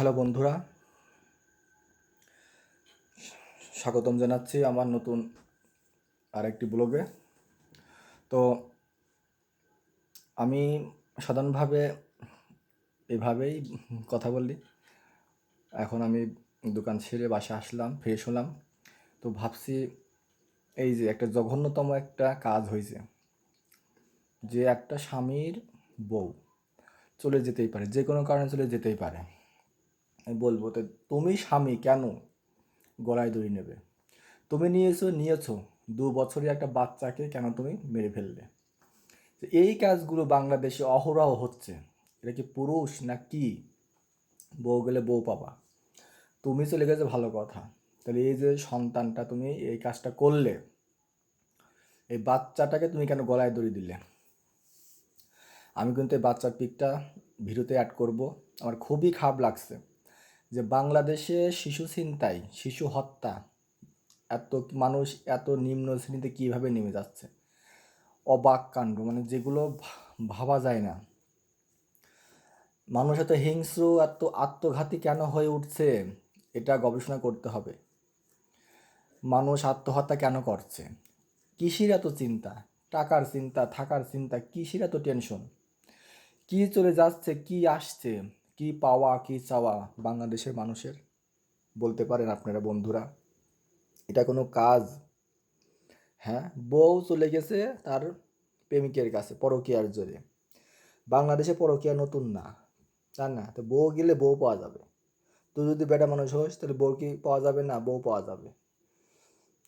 Hello বন্ধুরা, স্বাগতম জানাচ্ছি আমার নতুন আরেকটি ব্লগে। তো আমি সাধারণভাবে এভাবেই কথা বলি। এখন আমি দোকান ছেড়ে বাসায় আসলাম, ফ্রেশ হলাম। তো ভাবছি এই যে একটা জঘন্যতম একটা কাজ হয়েছে, যে একটা স্বামীর বউ চলে যেতেই পারে, যে কোনো কারণে চলে যেতেই পারে। আমি বলবো, তো তুমি স্বামী কেন গলায় দড়ি নেবে? তুমি নিয়েছো 2 বছরের একটা বাচ্চাকে কেন তুমি মেরে ফেললে? তো এই কাজগুলো বাংলাদেশে অহরহ হচ্ছে। এটা কি পুরুষ না কি? বউ গেলে বউ পাবা, তুমি চলে গেছে ভালো কথা। তাহলে এই যে সন্তানটা, তুমি এই কাজটা করলে, এই বাচ্চাটাকে তুমি কেন গলায় দড়ি দিলে? আমি কিন্তু এই বাচ্চার পিকটা ভিডিওতে অ্যাড করব। আমার খুবই খারাপ লাগছে যে বাংলাদেশে শিশু ছিনতাই, শিশু হত্যা, এত মানুষ এত নিম্ন শ্রেণীতে কীভাবে নেমে যাচ্ছে। অবাক কাণ্ড, মানে যেগুলো ভাবা যায় না। মানুষ এত হিংস্র, এত আত্মঘাতী কেন হয়ে উঠছে, এটা গবেষণা করতে হবে। মানুষ আত্মহত্যা কেন করছে? কিসের এত চিন্তা? টাকার চিন্তা, থাকার চিন্তা, কিসের এত টেনশন? কি চলে যাচ্ছে, কি আসছে, কি পাওয়া, কি চাওয়া বাংলাদেশের মানুষের? বলতে পারেন আপনারা বন্ধুরা, এটা কোনো কাজ? হ্যাঁ, বউ চলে গেছে তার প্রেমিকের কাছে পরকীয়ার জোরে। বাংলাদেশে পরকীয়া নতুন না, জান না? তো বউ গেলে বউ পাওয়া যাবে। তুই যদি বেটা মানুষ হোস তাহলে বউ কি পাওয়া যাবে না? বউ পাওয়া যাবে।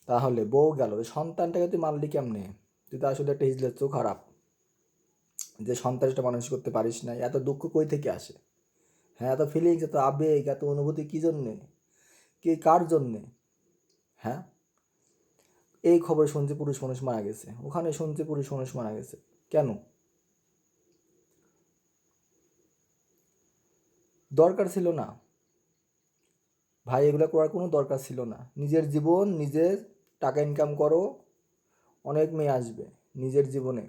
তাহলে বউ গেল, সন্তানটাকে তুই মারলি কেমনে? তুই তো আসলে একটা হিজলের চোখ খারাপ, যে সন্তানটা মানুষ করতে পারিস না। এত দুঃখ কই থেকে আসে? হ্যাঁ, এত ফিলিংস, এত আবেগ, এত অনুভূতি কী জন্যে? কে কার জন্যে? হ্যাঁ, এই খবর শুনছে পুরুষ মানুষ মারা গেছে, ওখানে শুনছে পুরুষ মানুষ মারা গেছে, কেন? দরকার ছিল না ভাই, এগুলো করার কোনো দরকার ছিল না। নিজের জীবন নিজের, টাকা ইনকাম করো, অনেক মেয়ে আসবে নিজের জীবনে।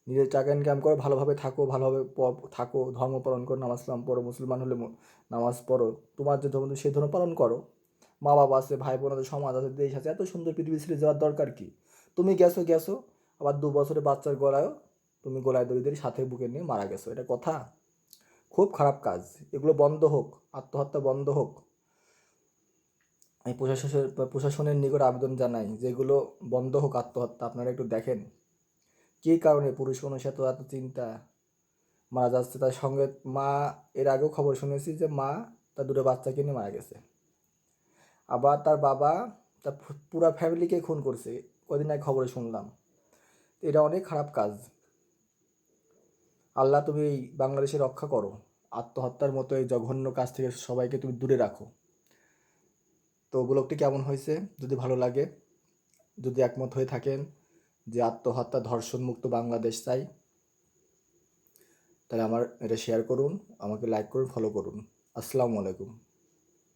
নিজের টাকা ইনকাম করো, ভালোভাবে থাকো, ভালোভাবে থাকো, ধর্ম পালন করো, নামাজ কালাম পড়ো, মুসলমান হলে নামাজ পড়ো, তোমার যে ধর্ম সেই ধর্ম পালন করো। মা বাবা আছে, ভাই বোন আছে, সমাজ আছে, দেশ আছে, এত সুন্দর পৃথিবী ছেড়ে যাওয়ার দরকার কি? তুমি গেছো, আবার 2 বছরের বাচ্চার গলায়ও তুমি গলায় দড়ি দিয়ে সাথে বুকে নিয়ে মারা গেছো, এটা কথা? খুব খারাপ কাজ। এগুলো বন্ধ হোক, আত্মহত্যা বন্ধ হোক। আমি প্রশাসনের নিকট আবেদন জানাই যে এগুলো বন্ধ হোক, আত্মহত্যা। আপনারা একটু দেখেন কী কারণে পুরুষ মানুষ এত এত চিন্তা মারা যাচ্ছে। তার সঙ্গে মা, এর আগেও খবর শুনেছি যে মা তার 2টো বাচ্চাকে নিয়ে মারা গেছে। আবার তার বাবা তার পুরা ফ্যামিলিকে খুন করছে, কদিন আগে খবরে শুনলাম। এটা অনেক খারাপ কাজ। আল্লাহ, তুমি এই বাংলাদেশে রক্ষা করো, আত্মহত্যার মতো এই জঘন্য কাজ থেকে সবাইকে তুমি দূরে রাখো। তো ব্লগটি কেমন হয়েছে? যদি ভালো লাগে, যদি একমত হয়ে থাকেন যে আত্মহত্যা ধর্ষণ মুক্ত বাংলাদেশ চাই, তাহলে আমার এটা শেয়ার করুন, আমাকে লাইক করুন, ফলো করুন। আসসালামু আলাইকুম।